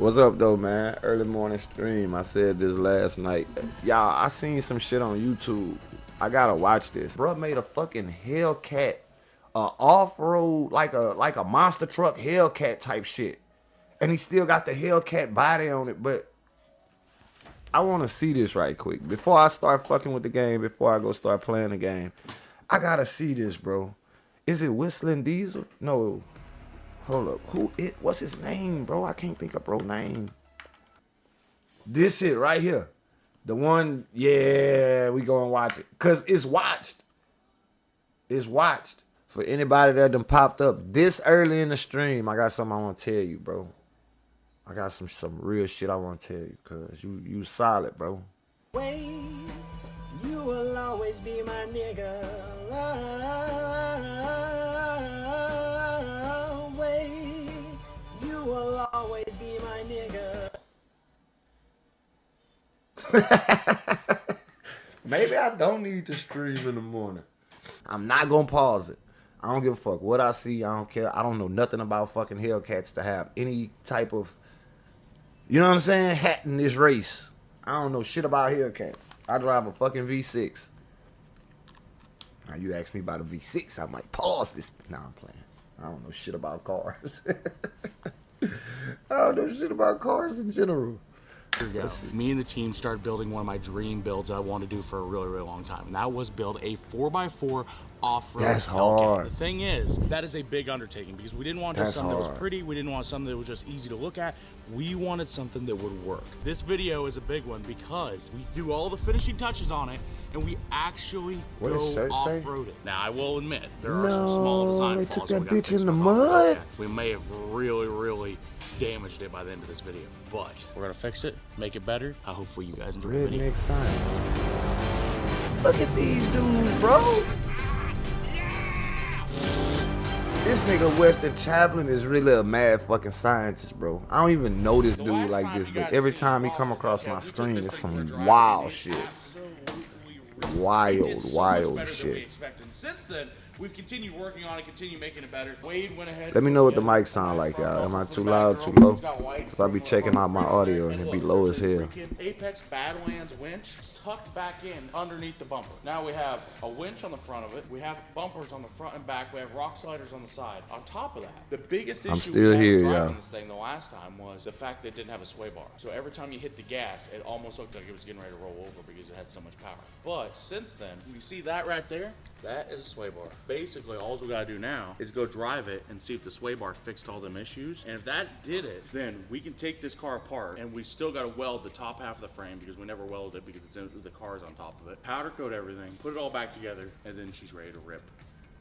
What's up though, man? Early morning stream. I said this last night. Y'all, I seen some shit on YouTube. I gotta watch this. Bruh made a fucking hellcat, off-road, like a monster truck hellcat type shit. And he still got the hellcat body on it, but I wanna see this right quick. Before I start fucking with the game, before I go start playing the game, I gotta see this, bro. Is it Whistling Diesel? No. Hold up. What's his name, bro? I can't think of bro name. This it right here. The one, yeah, we go and watch it. Cause it's watched. It's watched. For anybody that done popped up this early in the stream, I got something I want to tell you, bro. I got some real shit I want to tell you, cause you solid, bro. Wait, you will always be my nigga. Will always be my nigga. Maybe I don't need to stream in the morning. I'm not gonna pause it. I don't give a fuck what I see. I don't care. I don't know nothing about fucking Hellcats to have any type of, you know what I'm saying, hat in this race. I don't know shit about Hellcats. I drive a fucking V6. Now you ask me about a V6, I might pause this. Nah, I'm playing. I don't know shit about cars. I don't know shit about cars in general. Here we go. Me and the team started building one of my dream builds I wanted to do for a really, really long time. And that was build a 4x4 off-road. That's hard. The thing is, that is a big undertaking because we didn't want just something that was pretty. We didn't want something that was just easy to look at. We wanted something that would work. This video is a big one because we do all the finishing touches on it and we actually go off-road it. Now, I will admit, there are some small design flaws. They took that bitch in the mud? We may have really damaged it by the end of this video, but we're gonna fix it, make it better. Hopefully you guys enjoy the video. Redneck science. Look at these dudes, bro. This nigga Weston Chaplin is really a mad fucking scientist, bro. I don't even know this dude like this, but every time he come across my screen, it's some wild shit. Wild shit. Since then, we've continued working on it, continue making it better. Wade went ahead. Let me know what the mic sound like, y'all. Am I too loud, too low? Cause I be checking out my audio and it be low as hell. Apex Badlands winch tucked back in underneath the bumper. Now we have a winch on the front of it. We have bumpers on the front and back. We have rock sliders on the side. On top of that, the biggest issue we had driving this thing the last time was the fact that it didn't have a sway bar. So every time you hit the gas, it almost looked like it was getting ready to roll over because it had so much power. But since then, you see that right there? That is a sway bar. Basically, all we gotta do now is go drive it and see if the sway bar fixed all them issues. And if that did it, then we can take this car apart and we still gotta weld the top half of the frame because we never welded it because the car's on top of it. Powder coat everything, put it all back together, and then she's ready to rip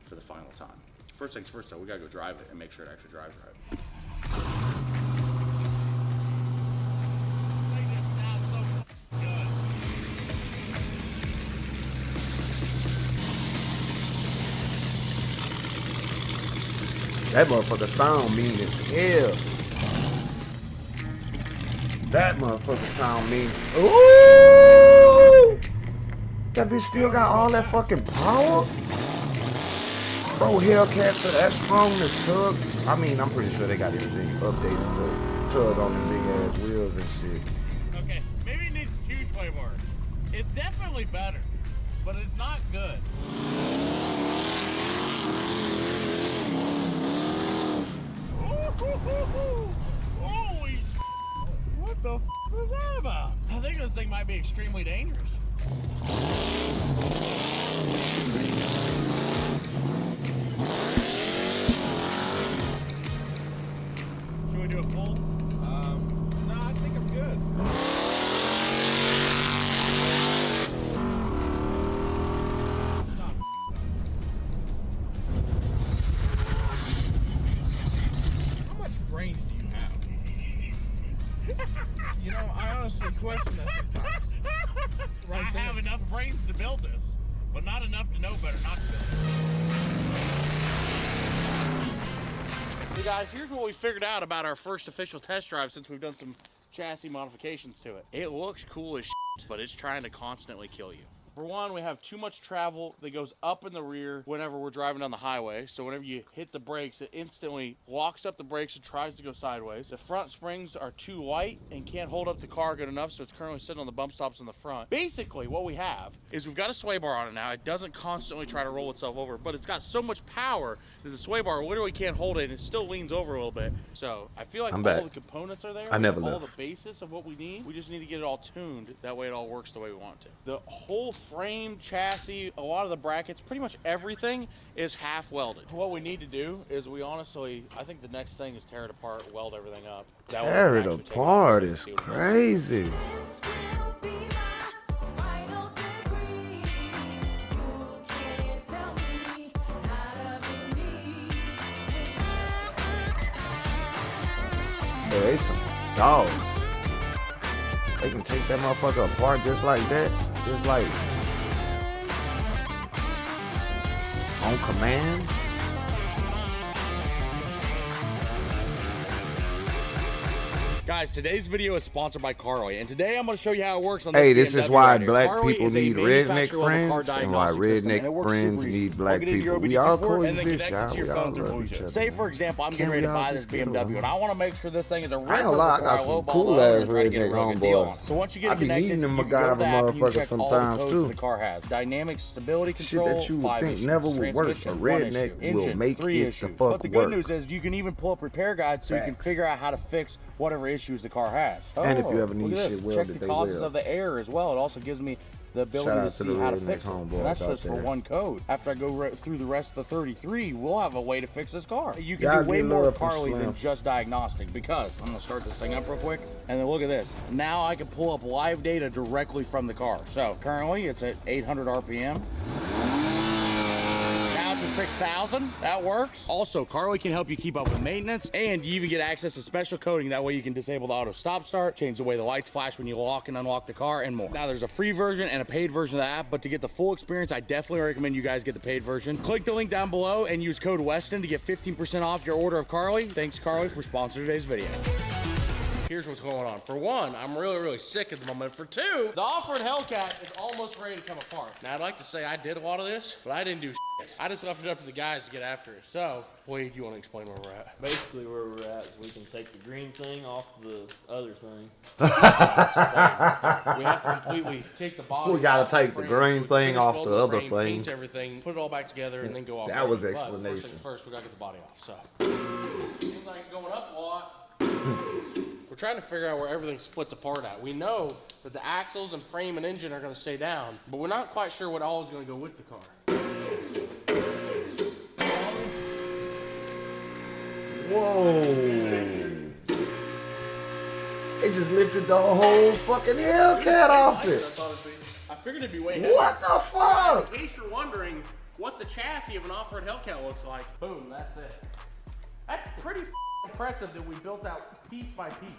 for the final time. First things first though, we gotta go drive it and make sure it actually drives right. That motherfucker sound mean as hell. That motherfucker sound mean. Ooh! That bitch still got all that fucking power? Bro, Hellcats are that strong to tug. I mean, I'm pretty sure they got everything updated to tug on them big ass wheels and shit. Okay, maybe it needs 2 sway bars. It's definitely better, but it's not good. Holy what the was that about? I think this thing might be extremely dangerous. Should we do a full? No, I think I'm good. Brains do you have? You know, I honestly question that sometimes. I have enough brains to build this, but not enough to know better not to build it. Hey guys, here's what we figured out about our first official test drive since we've done some chassis modifications to it. It looks cool as shit, but it's trying to constantly kill you. For one, we have too much travel that goes up in the rear whenever we're driving down the highway. So whenever you hit the brakes, it instantly locks up the brakes and tries to go sideways. The front springs are too light and can't hold up the car good enough, so it's currently sitting on the bump stops in the front. Basically, what we have is we've got a sway bar on it now. It doesn't constantly try to roll itself over, but it's got so much power that the sway bar literally can't hold it, and it still leans over a little bit. So I feel like all the components are there. I never all left. The basis of what we need. We just need to get it all tuned. That way it all works the way we want it to. The whole frame, chassis, a lot of the brackets, pretty much everything is half welded. What we need to do is I think the next thing is tear it apart, weld everything up. Tear it apart is crazy. Yeah, they some dogs. They can take that motherfucker apart just like that. Just like on command. Guys, today's video is sponsored by Carly, and today I'm going to show you how it works on this Hey, this BMW is why right here. black Carly people is a need redneck manufacturer-level car friends and why diagnostic system, and it redneck works friends super easy. need black Plug it into your people. We OBD all port and then coexist, connect it y'all. to your We phone all through love each Bluetooth. other. Say, for example, I'm getting ready to buy this BMW, and I want to make sure this thing is a red I ain't gonna lie, I got some cool ass redneck homeboys. So once you get I it be connected, needing them you can go to MacGyver the app and you motherfuckers check all the sometimes, codes too. the car has. Dynamic stability Shit control, that you would 5 think issues. never would work. A Transmission, 1 redneck issue. will Engine, make 3 it the issues. fuck But the good work. news is you can even pull up repair guides so you can Facts. figure out how to fix whatever issues the car has. And if you ever look need at shit this. welded, Check the they causes will. of the error as well. It also gives me the ability Shout to out to see the how to redneck fix it. homeboys And that's out just for there. one code. After I go through the rest of the 33, we'll have a way to fix this car. You can Y'all do way get more love with from Carly than Slim. just diagnostic, because I'm gonna start this thing up real quick, and then look at this. Now I can pull up live data directly from the car. So currently it's at 800 RPM. Now it's at 6,000. That works. Also, Carly can help you keep up with maintenance, and you even get access to special coding. That way you can disable the auto stop start, change the way the lights flash when you lock and unlock the car, and more. Now there's a free version and a paid version of the app, but to get the full experience, I definitely recommend you guys get the paid version. Click the link down below and use code Weston to get 15% off your order of Carly. Thanks, Carly, for sponsoring today's video. Here's what's going on. For one, I'm really sick at the moment. For two, the off-road Hellcat is almost ready to come apart. Now, I'd like to say I did a lot of this, but I didn't do shit. I just left it up to the guys to get after it. So, Wade, you want to explain where we're at? Basically, where we're at is we can take the green thing off the other thing. We have to completely take the body. We gotta off take the frame, green so we thing finish off welding the other frame, thing. paint everything, put it all back together, and then go off. That was But explanation. First things first, we gotta get the body off. So, seems like it's going up a lot. We're trying to figure out where everything splits apart at. We know that the axles and frame and engine are going to stay down, but we're not quite sure what all is going to go with the car. Whoa. They just lifted the whole fucking Hellcat off it. I figured it'd be way heavy. What the fuck? In case you're wondering what the chassis of an off-road Hellcat looks like, boom, that's it. That's pretty impressive that we built that piece by piece.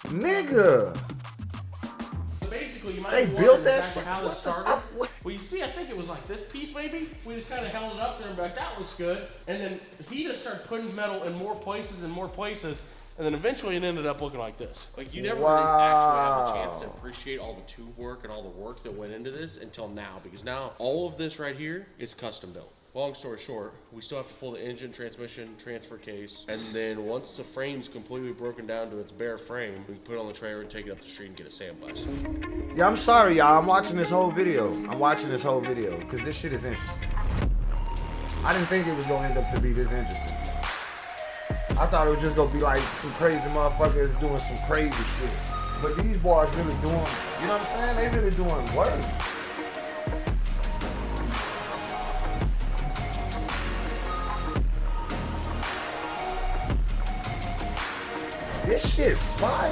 Nigga. So basically, you might They be built wondering that exactly shit? how this What the- started. what? Well, you see, I think it was like this piece maybe. We just kind of held it up there and be like, that looks good. And then he just started putting metal in more places and more places. And then eventually it ended up looking like this. Like you never really actually have the chance to appreciate all the tube work and all the work that went into this until now. Because now all of this right here is custom built. Long story short, we still have to pull the engine, transmission, transfer case, and then once the frame's completely broken down to its bare frame, we can put it on the trailer and take it up the street and get it sandblasted. Yeah, I'm sorry, y'all. I'm watching this whole video. Because this shit is interesting. I didn't think it was going to end up to be this interesting. I thought it was just going to be like some crazy motherfuckers doing some crazy shit. But these boys really doing, you know what I'm saying? They really doing work. This shit fire.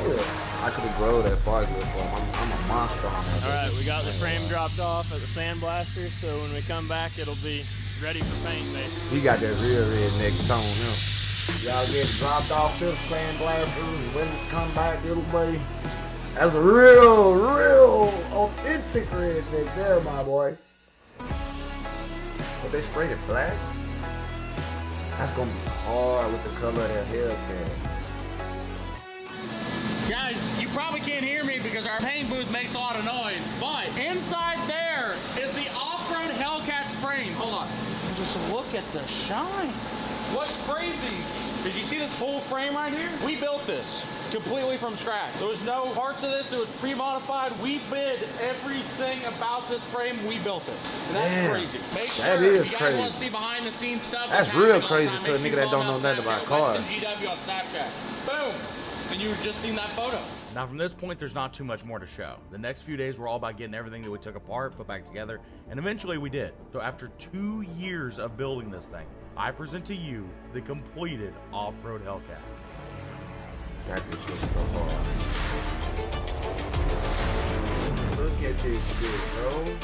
I could have grown that far good for him. I'm a monster on that. All right, we got the frame dropped off at the sandblaster, so when we come back, it'll be ready for paint, basically. He got that real redneck tone, him. Y'all get dropped off to the sandblaster, and when it come back, little buddy. That's a real authentic redneck there, my boy. But they sprayed it black? That's gonna be hard with the color of that Hellcat. Guys, you probably can't hear me because our paint booth makes a lot of noise, but inside there is the off-road Hellcat's frame. Hold on. Just look at the shine. What's crazy is you see this whole frame right here? We built this completely from scratch. There was no parts of this. It was pre-modified. We bid everything about this frame. We built it. And that's Damn. crazy. Make sure That is if you guys crazy. want to see behind the scenes stuff. That's what's real happening all the crazy time, to a make nigga sure that you don't follow know nothing me on about Snapchat, cars. GW on Snapchat. Boom. And you just seen that photo. Now from this point, there's not too much more to show. The next few days were all about getting everything that we took apart, put back together, and eventually we did. So after 2 years of building this thing, I present to you the completed off-road Hellcat. That bitch looks so hard. Look at this shit, bro.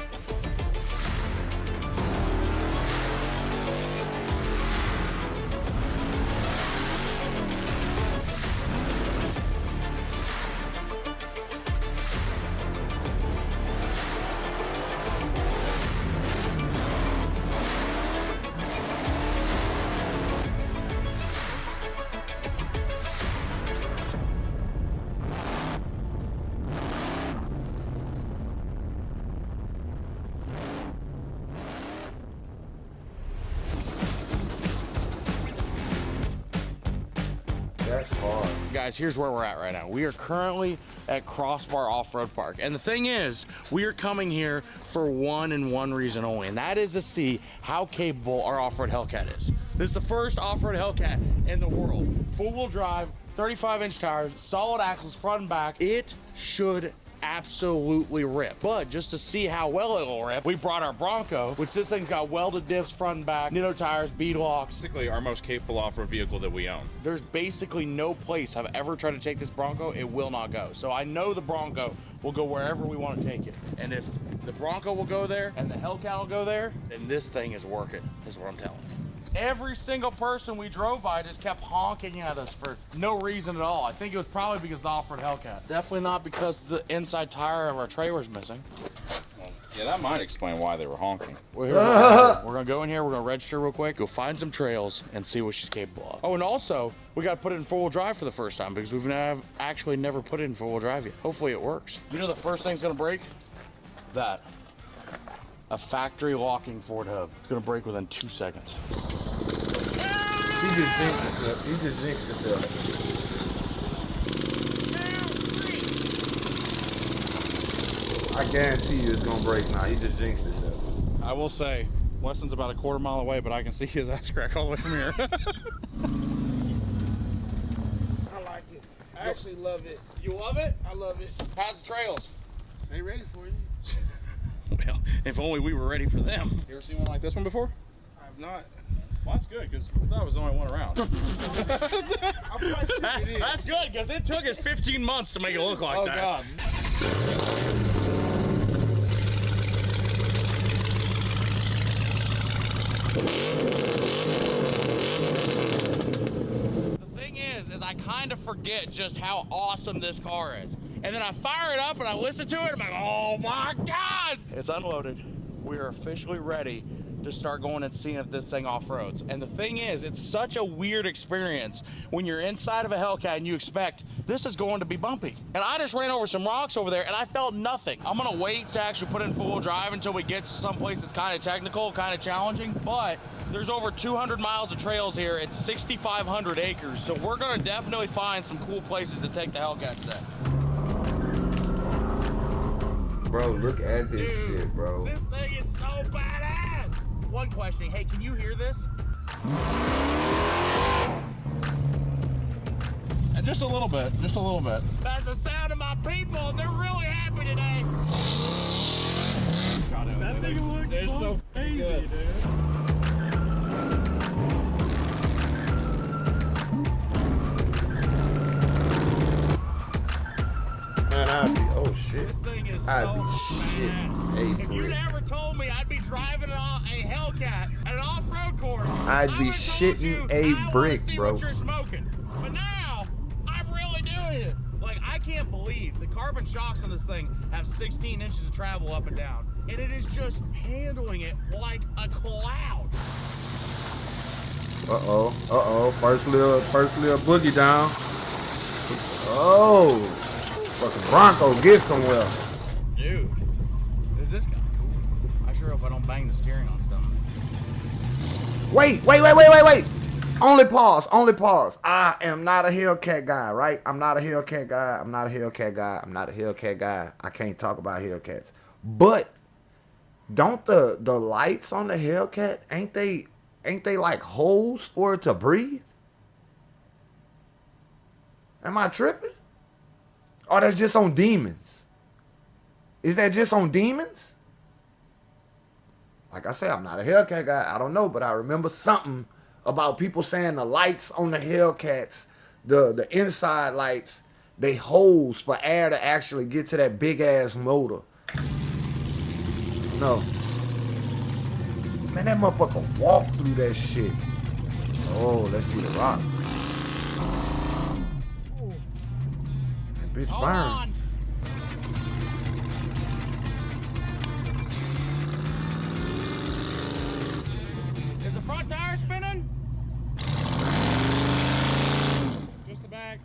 That's hard. Guys, here's where we're at right now. We are currently at Crossbar Off-Road Park. And the thing is, we are coming here for one and one reason only, and that is to see how capable our off-road Hellcat is. This is the first off-road Hellcat in the world. Four-wheel drive, 35-inch tires, solid axles front and back. It should absolutely rip. But just to see how well it'll rip, we brought our Bronco, which this thing's got welded diffs front and back, Nitto tires, bead locks. Basically our most capable off-road vehicle that we own. There's basically no place I've ever tried to take this Bronco, it will not go. So I know the Bronco will go wherever we want to take it. And if the Bronco will go there and the Hellcat will go there, then this thing is working, is what I'm telling you. Every single person we drove by just kept honking at us for no reason at all. I think it was probably because of the off-road Hellcat. Definitely not because the inside tire of our trailer's missing. Yeah, that might explain why they were honking. We're gonna go in here, we're gonna register real quick, go find some trails and see what she's capable of. Oh, and also, we gotta put it in four-wheel drive for the first time because we've actually never put it in four-wheel drive yet. Hopefully it works. You know the first thing's gonna break? That. A factory locking Ford hub. It's gonna break within 2 seconds. He just jinxed himself. He just jinxed himself. I guarantee you it's gonna break now. He just jinxed himself. I will say, Weston's about a quarter mile away, but I can see his ass crack all the way from here. I like it. I actually love it. You love it? I love it. How's the trails? They ready for you. Well, if only we were ready for them. You ever seen one like this one before? I have not. Well, that's good, because I thought it was the only one around. I'm quite sure it is. That's good, because it took us 15 months to make it look like that. God. The thing is I kind of forget just how awesome this car is. And then I fire it up and I listen to it, I'm like, oh my God! It's unloaded. We are officially ready to start going and seeing if this thing off-roads. And the thing is, it's such a weird experience when you're inside of a Hellcat and you expect this is going to be bumpy. And I just ran over some rocks over there and I felt nothing. I'm gonna wait to actually put in four-wheel drive until we get to some place that's kind of technical, kind of challenging, but there's over 200 miles of trails here. It's 6,500 acres. So we're gonna definitely find some cool places to take the Hellcat today. Bro, look at this Dude, shit, bro. This thing is so badass. One question, hey, can you hear this? And just a little bit, just a little bit. That's the sound of my people. They're really happy today. God, That thing looks so crazy, dude. Man, I'd be, oh shit. This thing is I'd so be shit. fast. Hey, If you'd brick. ever told me I'd be driving a Hellcat at an off-road course, I'd I be would've told shitting you, a I wanna brick, see bro. What you're smoking. But now, I'm really doing it. Like, I can't believe the carbon shocks on this thing have 16 inches of travel up and down. And it is just handling it like a cloud. Uh-oh, uh-oh. First little boogie down. Oh, fucking Bronco, get somewhere. Dude, is this kind of cool? I sure hope I don't bang the steering on something. Wait. Only pause. I am not a Hellcat guy, right? I'm not a Hellcat guy. I can't talk about Hellcats. But don't the lights on the Hellcat, ain't they like holes for it to breathe? Am I tripping? Or that's just on Demons? Is that just on Demons? Like I said, I'm not a Hellcat guy. I don't know, but I remember something about people saying the lights on the Hellcats, the inside lights, they holes for air to actually get to that big ass motor. No. Man, that motherfucker walked through that shit. Oh, let's see the rock. That bitch burned. Is the front tire spinning? Just the back.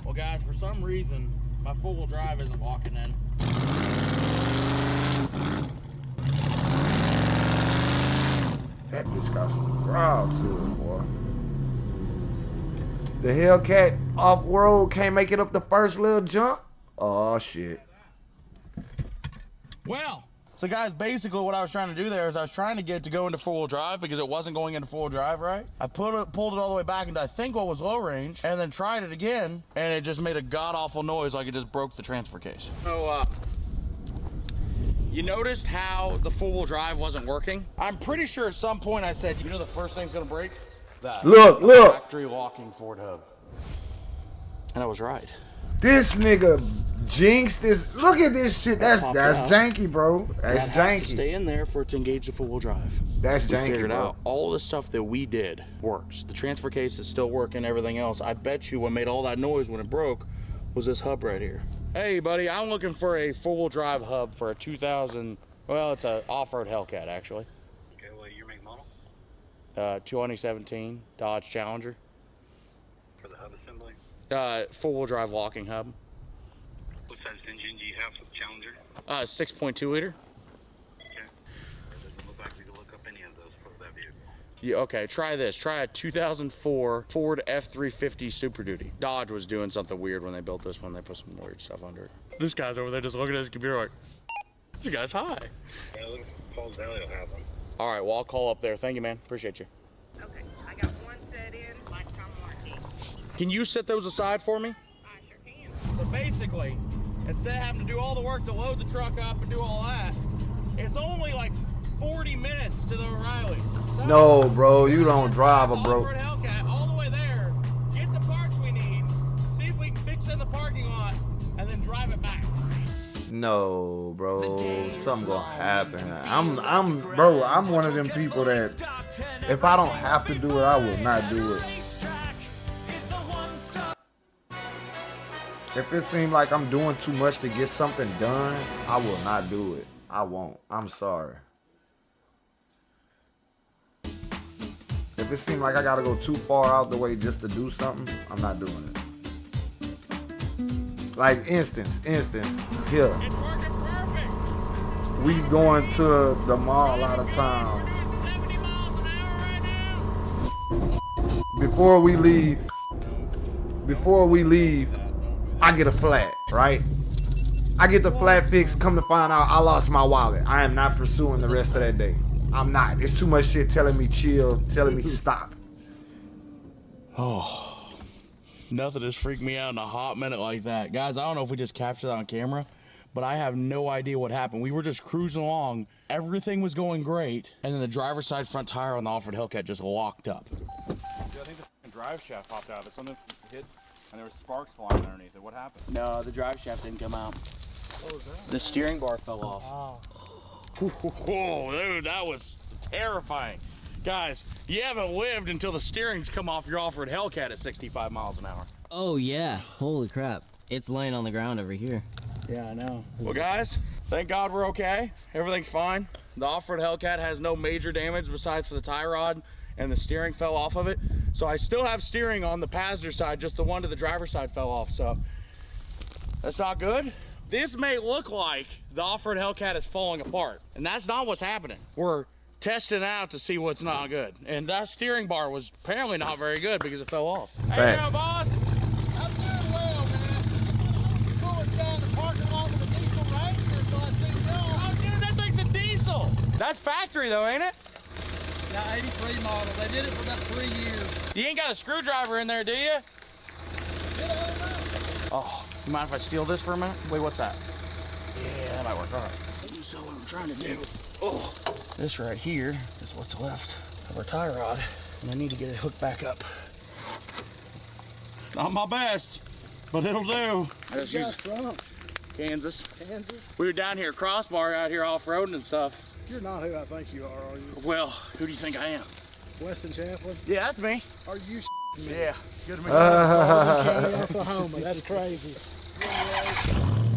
Well, guys, for some reason, my four-wheel drive isn't locking in. That bitch got some growl to it, boy. The Hellcat off-road can't make it up the first little jump. Oh, shit. Well, so guys, basically what I was trying to do there is I was trying to get it to go into four-wheel drive because it wasn't going into four-wheel drive right. I pulled it all the way back into I think what was low range, and then tried it again, and it just made a god-awful noise like it just broke the transfer case. So, you noticed how the four-wheel drive wasn't working? I'm pretty sure at some point I said, you know the first thing's gonna break? That. Look. Factory locking Ford hub. And I was right. This nigga jinxed this. Look at this shit. That's janky, bro. That's janky. To stay in there for it to engage the four-wheel drive. That's We janky, figured bro. out all the stuff that we did works. The transfer case is still working, everything else. I bet you what made all that noise when it broke was this hub right here. Hey buddy, I'm looking for a four-wheel drive hub for a 2000, well, it's an off-road Hellcat actually. Okay, well, your make model? 2017 Dodge Challenger. For the hub assembly? Four-wheel drive locking hub. What size engine do you have for the Challenger? 6.2 liter. Okay. It doesn't look like we can look up any of those for that vehicle. Yeah, okay, try this. Try a 2004 Ford F350 Super Duty. Dodge was doing something weird when they built this one. They put some weird stuff under it. This guy's over there just looking at his computer like, you guys high. Yeah, look, Paul's Valley will have them. All right, well, I'll call up there. Thank you, man. Appreciate you. Okay, I got one set in, lifetime warranty. Can you set those aside for me? I sure can. So basically, instead of having to do all the work to load the truck up and do all that, it's only like 40 minutes to the O'Reilly. So, No, bro. You don't drive a bro. Off-road Hellcat all the way there, get the parts we need, see if we can fix it in the parking lot, and then drive it back. No, bro. Something gonna happen. Bro, I'm one of them people that if I don't have to do it, I will not do it. If it seems like I'm doing too much to get something done, I will not do it. I won't. I'm sorry. If it seems like I gotta go too far out the way just to do something, I'm not doing it. Like instance, here. It's working perfect. We going to the mall out of town. 70 miles an hour right now. Before we leave, I get a flat, right? I get the flat fixed, come to find out I lost my wallet. I am not pursuing the rest of that day. I'm not. It's too much shit telling me chill, telling me stop. Oh, nothing has freaked me out in a hot minute like that. Guys, I don't know if we just captured that on camera, but I have no idea what happened. We were just cruising along. Everything was going great. And then the driver's side front tire on the off-road Hellcat just locked up. Dude, I think the drive shaft popped out. Something hit, and there was sparks flying underneath it. What happened? No, the drive shaft didn't come out. What was that? The steering bar fell off. Oh. Whoa, dude, that was terrifying. Guys, you haven't lived until the steering's come off your off-road Hellcat at 65 miles an hour. Oh yeah, holy crap. It's laying on the ground over here. Yeah, I know. Well, guys, thank God we're okay. Everything's fine. The off-road Hellcat has no major damage besides for the tie rod and the steering fell off of it. So I still have steering on the passenger side, just the one to the driver's side fell off, so that's not good. This may look like the off-road Hellcat is falling apart, and that's not what's happening. We're testing out to see what's not good. And that steering bar was apparently not very good because it fell off. Hey, Facts. boss. I'm doing well, man. You pull us down the parking lot with a diesel Ranger, so I think Oh, dude, that thing's a diesel. That's factory though, ain't it? yeah, 83 model. They did it for about 3 years. You ain't got a screwdriver in there, do you? Oh, you mind if I steal this for a minute? Wait, what's that? Yeah, that might work. All right. So what I'm trying to do, oh, this right here is what's left of our tie rod, and I need to get it hooked back up. Not my best, but it'll do. I just used from? Kansas. Kansas? We were down here, crossbar out here off-roading and stuff. You're not who I think you are you? Well, who do you think I am? Weston Champlin? Yeah, that's me. Are you me? Yeah, good to meet County, Oklahoma. That's crazy.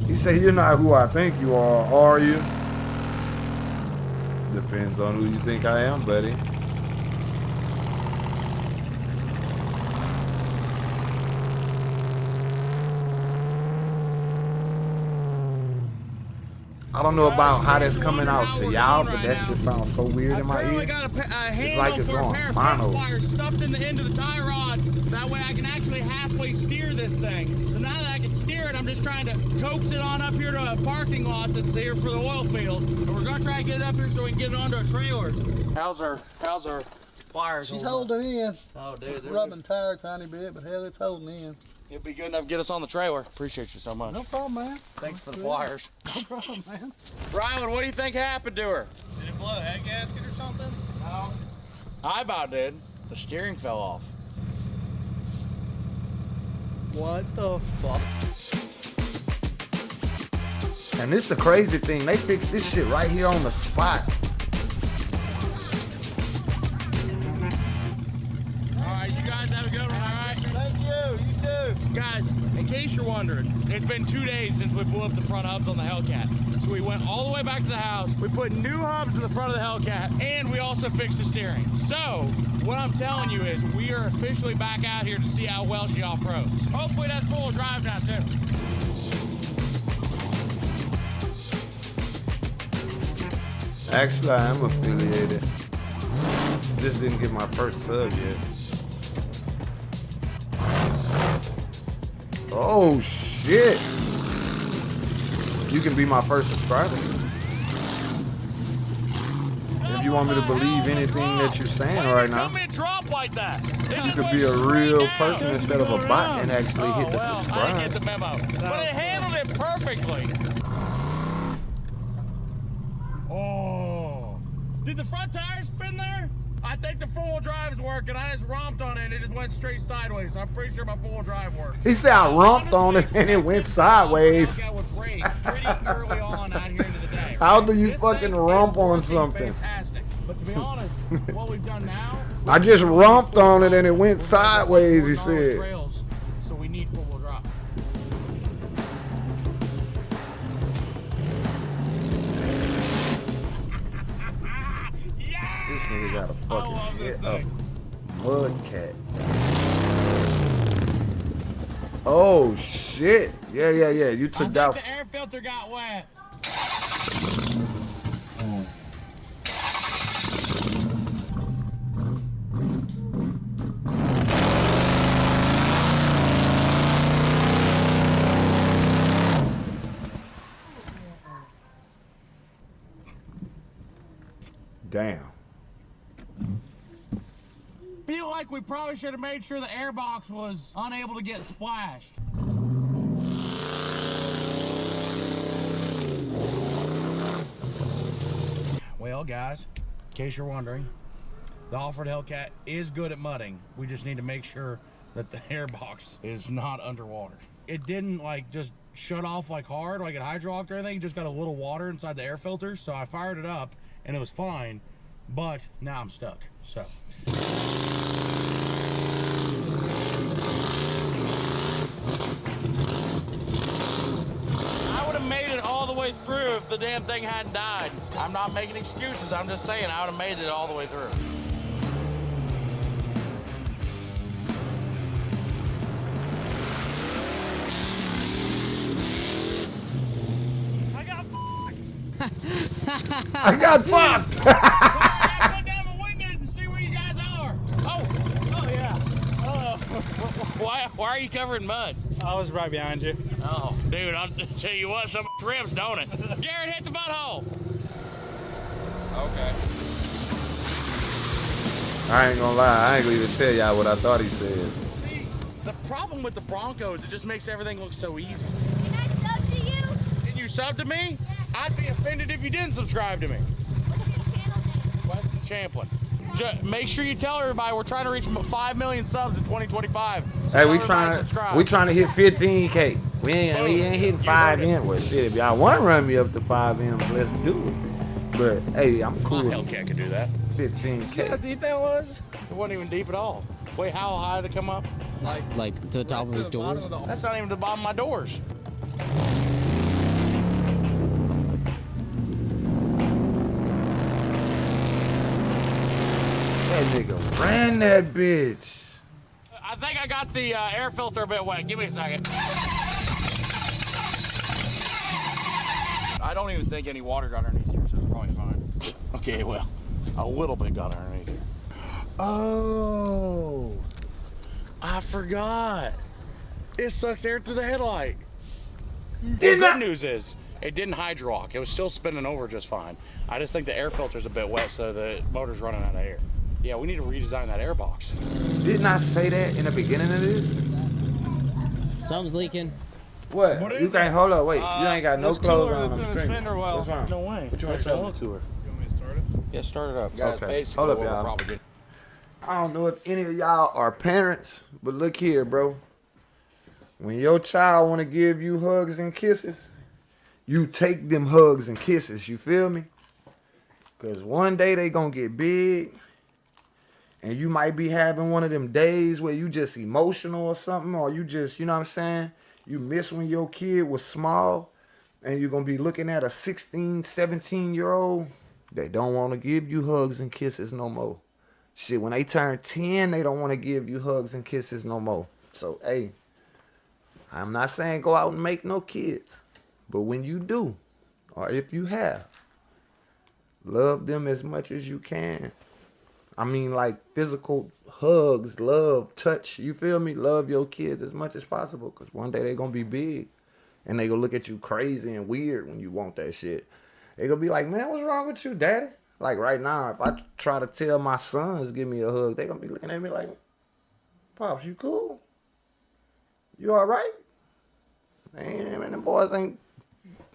He said, you're not who I think you are you? Depends on who you think I am, buddy. I don't know about how that's coming out to y'all, but that shit sounds so weird in my ear. Got a It's like it's handle for a going pair of mono. wires stuffed in the end of the tie rod. That way I can actually halfway steer this thing. So now that I can steer it, I'm just trying to coax it on up here to a parking lot that's here for the oil field. And we're gonna try to get it up here so we can get it onto a trailer. How's our pliers? She's holding in. Oh, dude. Rubbing tire a tiny bit, but hell, it's holding in. It'll be good enough to get us on the trailer. Appreciate you so much. No problem, man. Thanks for the pliers. No problem, man. Rylan, what do you think happened to her? Did it blow a head gasket or something? No. I about did. The steering fell off. What the fuck? And this the crazy thing. They fixed this shit right here on the spot. Alright, you guys have a good one, alright? Thank you, you too. Guys, in case you're wondering, it's been 2 days since we blew up the front hubs on the Hellcat. So we went all the way back to the house, we put new hubs in the front of the Hellcat, and we also fixed the steering. So, what I'm telling you is we are officially back out here to see how well she off-roads. Hopefully that's full drive now too. Actually, I am affiliated. Just didn't get my first sub yet. Oh shit! You can be my first subscriber. If you want me to believe anything that you're saying right now, Drop like that. you could be a real person instead of a bot and actually hit the I didn't subscribe. get the memo, but it handled it perfectly. Oh, did the front tires spin there? I think the four-wheel drive is working. I just romped on it and it just went straight sideways. So I'm pretty sure my four-wheel drive works. He said I romped on it and it went sideways. That was great. Pretty early on out here into the day. How do you This fucking thing rump is on working something? Fantastic. But to be honest, what we've done now, I just romped on it and it went sideways, he said. trails, so we need four-wheel drive. This nigga got a fucking love this hit up thing. mud cat. Oh shit. Yeah. You took I that. think the air filter got wet. Damn. Feel like we probably should have made sure the air box was unable to get splashed. Well, guys, in case you're wondering, the off-road Hellcat is good at mudding. We just need to make sure that the air box is not underwater. It didn't like just shut off like hard, like it hydraulicked or anything. It just got a little water inside the air filter. So I fired it up and it was fine, but now I'm stuck, so. I would have made it all the way through if the damn thing hadn't died. I'm not making excuses, I'm just saying I would have made it all the way through. I got fucked. I put down the window to see where you guys are. Oh yeah. Why are you covered in mud? I was right behind you. Oh, dude, I'll tell you what, some rips, don't it? Garrett, hit the butthole. Okay. I ain't gonna lie, I ain't gonna even tell y'all what I thought he said. See, the problem with the Broncos, it just makes everything look so easy. Can I sub to you? Did you sub to me? I'd be offended if you didn't subscribe to me. What's your channel name? Weston Champlin. Make sure you tell everybody we're trying to reach 5 million subs in 2025. So Hey, tell we everybody subscribe. trying to hit 15K. We ain't hitting 5M. Well, shit, if y'all want to run me up to 5M, let's do it. But hey, I'm cool. My hellcat could do that. 15K. See how deep that was? It wasn't even deep at all. Wait, how high did it come up? Like to the top of his door. That's not even the bottom of my doors. That nigga ran that bitch. I think I got the air filter a bit wet. Give me a second. I don't even think any water got underneath here, so it's probably fine. Okay, well, a little bit got underneath here. Oh, I forgot. It sucks air through the headlight. The good news is, it didn't hydrock. It was still spinning over just fine. I just think the air filter's a bit wet, so the motor's running out of air. Yeah, we need to redesign that air box. Didn't I say that in the beginning of this? Something's leaking. What? What You is can't it? hold up. Wait, you ain't got no This clothes cooler on. that's I'm in the streaming. fender well. What's wrong? No way. What you want That's to show an me? oil cooler. You want me to start it? Yeah, start it up. Guys, Okay. basically Hold up, what we're y'all. probably doing. I don't know if any of y'all are parents, but look here, bro. When your child want to give you hugs and kisses, you take them hugs and kisses. You feel me? Because one day they going to get big, and you might be having one of them days where you just emotional or something, or you just, you know what I'm saying? You miss when your kid was small, and you're going to be looking at a 16, 17-year-old. They don't want to give you hugs and kisses no more. Shit, when they turn 10, they don't want to give you hugs and kisses no more. So, hey, I'm not saying go out and make no kids. But when you do, or if you have, love them as much as you can. I mean, like physical hugs, love, touch. You feel me? Love your kids as much as possible. Because one day they're going to be big. And they going to look at you crazy and weird when you want that shit. They going to be like, man, what's wrong with you, daddy? Like right now, if I try to tell my sons, give me a hug, they going to be looking at me like, Pops, you cool? You all right? Man, them boys ain't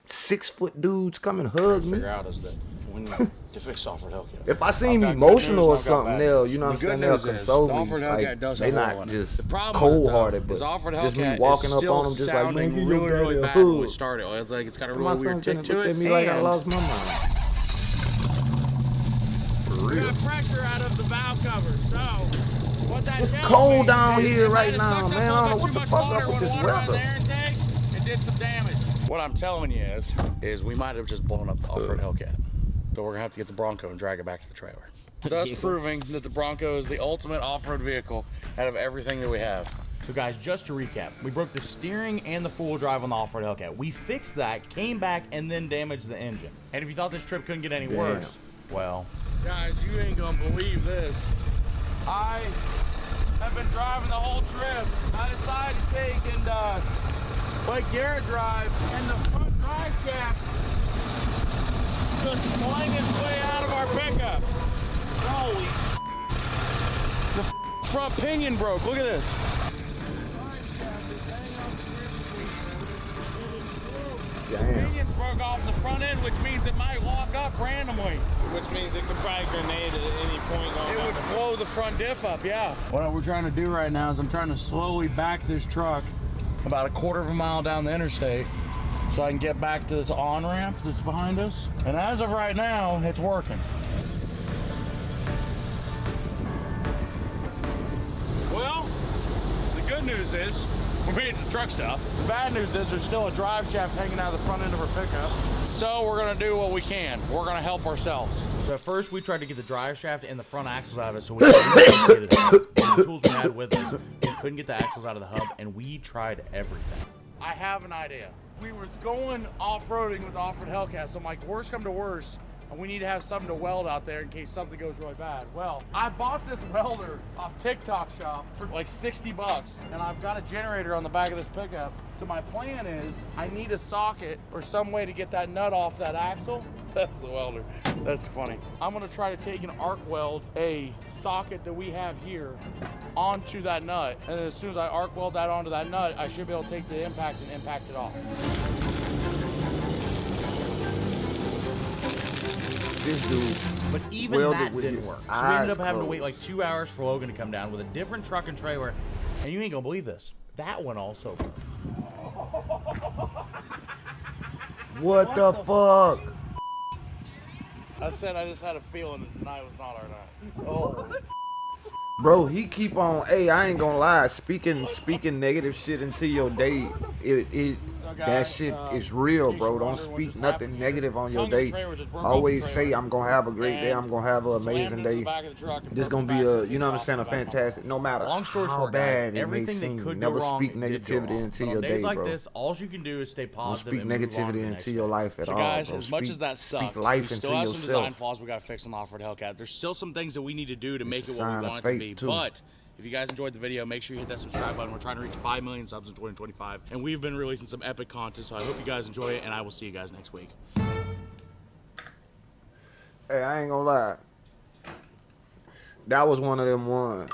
6-foot dudes come and hug me. Figure out is that when to fix Offered Hellcat. If I seem I've got emotional good or news, I've got something, bad they'll, news. you know what I'm The saying, good they'll news is console the me. Offered Hellcat Like, does they have a not hole in it. just The problem with it, cold-hearted, though, is but Offered just me Hellcat walking is up still on them just like, man, sounding give your really, daddy really a bad when we hug. started. It's like it's got a My really son weird tick finna to look it. at me like I and lost my mind. For we real. got pressure out of the valve cover, so what that It's tells cold me down is here it right might have now, sucked up man. a I little don't know bit what too the much fuck water up with when this water on the weather. air intake. It did some damage. What I'm telling you is we might have just blown up the Off-Road Hellcat. So we're gonna have to get the Bronco and drag it back to the trailer. Thus proving that the Bronco is the ultimate off-road vehicle out of everything that we have. So guys, just to recap, we broke the steering and the four-wheel drive on the Off-Road Hellcat. We fixed that, came back, and then damaged the engine. And if you thought this trip couldn't get any worse, well, guys, you ain't gonna believe this. I have been driving the whole trip. I decided to take and let Garrett drive, and the front drive shaft just slang its way out of our pickup. Holy sh**. The front pinion broke. Look at this. Damn. Pinions broke off the front end, which means it might lock up randomly. Which means it could probably grenade at any point. It would blow the front diff up, yeah. What we're trying to do right now is I'm trying to slowly back this truck about a quarter of a mile down the interstate so I can get back to this on-ramp that's behind us. And as of right now, it's working. Well, the good news is we made it to truck stop. The bad news is there's still a drive shaft hanging out of the front end of our pickup. So we're gonna do what we can. We're gonna help ourselves. So first we tried to get the drive shaft and the front axles out of it so we could get it out. The tools we had with us, we couldn't get the axles out of the hub, and we tried everything. I have an idea. We was going off-roading with the Off-Road Hellcat, so I'm like, worst come to worst, and we need to have something to weld out there in case something goes really bad. Well, I bought this welder off TikTok shop for like 60 bucks, and I've got a generator on the back of this pickup. So my plan is I need a socket or some way to get that nut off that axle. That's the welder. That's funny. I'm gonna try to take an arc weld a socket that we have here onto that nut, and then as soon as I arc weld that onto that nut, I should be able to take the impact and impact it off. This dude. But even welded that with didn't his work. So we ended eyes up having to wait closed. like 2 hours for Logan to come down with a different truck and trailer. And you ain't gonna believe this. That one also broke. What the fuck? I said I just had a feeling that tonight was not our night. Oh. Bro, he keep on. Hey, I ain't gonna lie. Speaking negative shit into your day. That shit is real, bro. Don't speak nothing negative on your day. Always say I'm gonna have a great day. I'm gonna have an amazing day. This gonna be a, you know what I'm saying, a fantastic. No matter Long story how short, bad guys, it may everything that seem, could never go wrong, speak it did go negativity wrong. into But your on day, days like bro. this, all you can do is stay Don't positive speak and move on to the negativity next into your day. life at So all, guys, bro. as much as that sucks, speak life we into still have some design yourself. flaws we got to fix on the off-road Hellcat. There's still some things that we need to do to make a it what we sign of want it to fate, be. too. But if you guys enjoyed the video, make sure you hit that subscribe button. We're trying to reach 5 million subs in 2025, and we've been releasing some epic content, so I hope you guys enjoy it, and I will see you guys next week. Hey, I ain't gonna lie. That was one of them ones.